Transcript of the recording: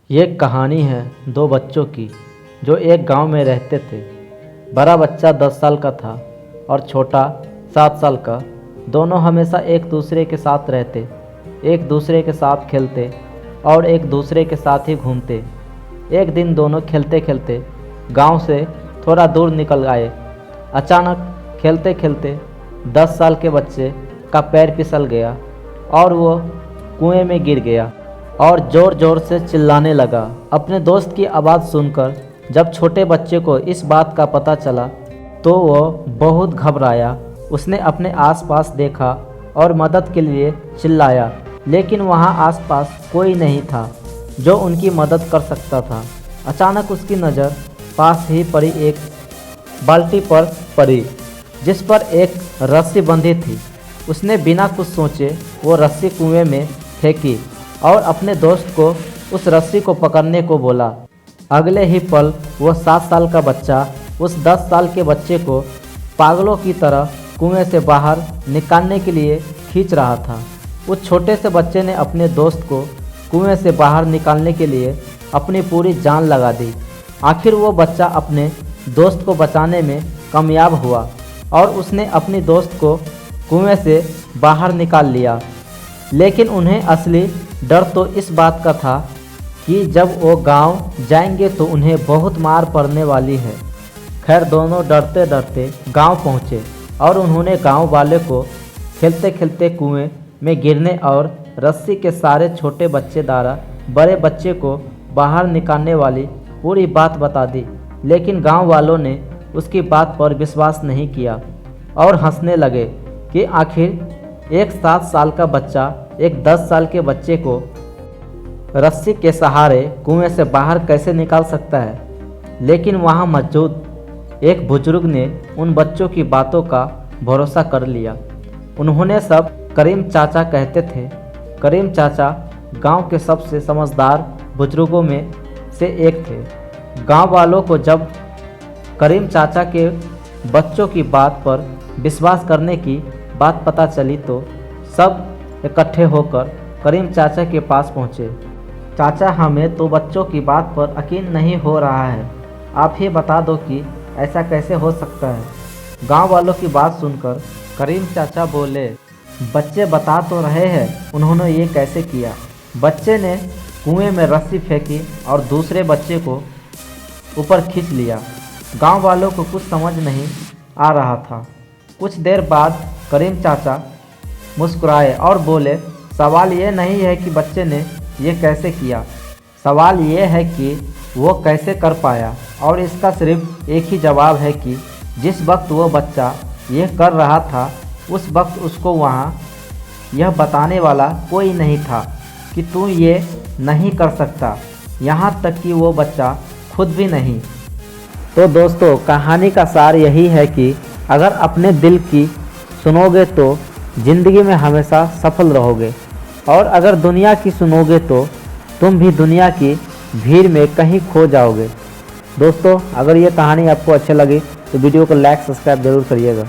ये कहानी है दो बच्चों की जो एक गांव में रहते थे। बड़ा बच्चा 10 साल का था और छोटा 7 साल का। दोनों हमेशा एक दूसरे के साथ रहते, एक दूसरे के साथ खेलते और एक दूसरे के साथ ही घूमते। एक दिन दोनों खेलते खेलते गांव से थोड़ा दूर निकल आए। अचानक खेलते खेलते 10 साल के बच्चे का पैर फिसल गया और वो कुएं में गिर गया और ज़ोर ज़ोर से चिल्लाने लगा। अपने दोस्त की आवाज़ सुनकर जब छोटे बच्चे को इस बात का पता चला तो वो बहुत घबराया। उसने अपने आसपास देखा और मदद के लिए चिल्लाया, लेकिन वहाँ आसपास कोई नहीं था जो उनकी मदद कर सकता था। अचानक उसकी नज़र पास ही पड़ी एक बाल्टी पर पड़ी जिस पर एक रस्सी बंधी थी। उसने बिना कुछ सोचे वो रस्सी कुएं में फेंकी और अपने दोस्त को उस रस्सी को पकड़ने को बोला। अगले ही पल वो 7 साल का बच्चा उस 10 साल के बच्चे को पागलों की तरह कुएं से बाहर निकालने के लिए खींच रहा था। उस छोटे से बच्चे ने अपने दोस्त को कुएं से बाहर निकालने के लिए अपनी पूरी जान लगा दी। आखिर वो बच्चा अपने दोस्त को बचाने में कामयाब हुआ और उसने अपनी दोस्त को कुएं से बाहर निकाल लिया। लेकिन उन्हें असली डर तो इस बात का था कि जब वो गांव जाएंगे तो उन्हें बहुत मार पड़ने वाली है। खैर, दोनों डरते डरते गांव पहुंचे और उन्होंने गांव वाले को खेलते खेलते कुएं में गिरने और रस्सी के सारे छोटे बच्चे द्वारा बड़े बच्चे को बाहर निकालने वाली पूरी बात बता दी। लेकिन गांव वालों ने उसकी बात पर विश्वास नहीं किया और हंसने लगे कि आखिर एक 7 साल का बच्चा एक 10 साल के बच्चे को रस्सी के सहारे कुएं से बाहर कैसे निकाल सकता है। लेकिन वहां मौजूद एक बुजुर्ग ने उन बच्चों की बातों का भरोसा कर लिया। उन्होंने सब करीम चाचा कहते थे। करीम चाचा गांव के सबसे समझदार बुजुर्गों में से एक थे। गांव वालों को जब करीम चाचा के बच्चों की बात पर विश्वास करने की बात पता चली तो सब इकट्ठे होकर करीम चाचा के पास पहुँचे। चाचा, हमें तो बच्चों की बात पर यकीन नहीं हो रहा है। आप ही बता दो कि ऐसा कैसे हो सकता है। गांव वालों की बात सुनकर करीम चाचा बोले, बच्चे बता तो रहे हैं उन्होंने ये कैसे किया। बच्चे ने कुएं में रस्सी फेंकी और दूसरे बच्चे को ऊपर खींच लिया। गांव वालों को कुछ समझ नहीं आ रहा था। कुछ देर बाद करीम चाचा मुस्कुराए और बोले, सवाल ये नहीं है कि बच्चे ने ये कैसे किया, सवाल ये है कि वो कैसे कर पाया। और इसका सिर्फ एक ही जवाब है कि जिस वक्त वो बच्चा ये कर रहा था उस वक्त उसको वहाँ यह बताने वाला कोई नहीं था कि तू ये नहीं कर सकता, यहाँ तक कि वो बच्चा खुद भी नहीं। तो दोस्तों, कहानी का सार यही है कि अगर अपने दिल की सुनोगे तो ज़िंदगी में हमेशा सफल रहोगे, और अगर दुनिया की सुनोगे तो तुम भी दुनिया की भीड़ में कहीं खो जाओगे। दोस्तों, अगर ये कहानी आपको अच्छी लगी तो वीडियो को लाइक सब्सक्राइब जरूर करिएगा।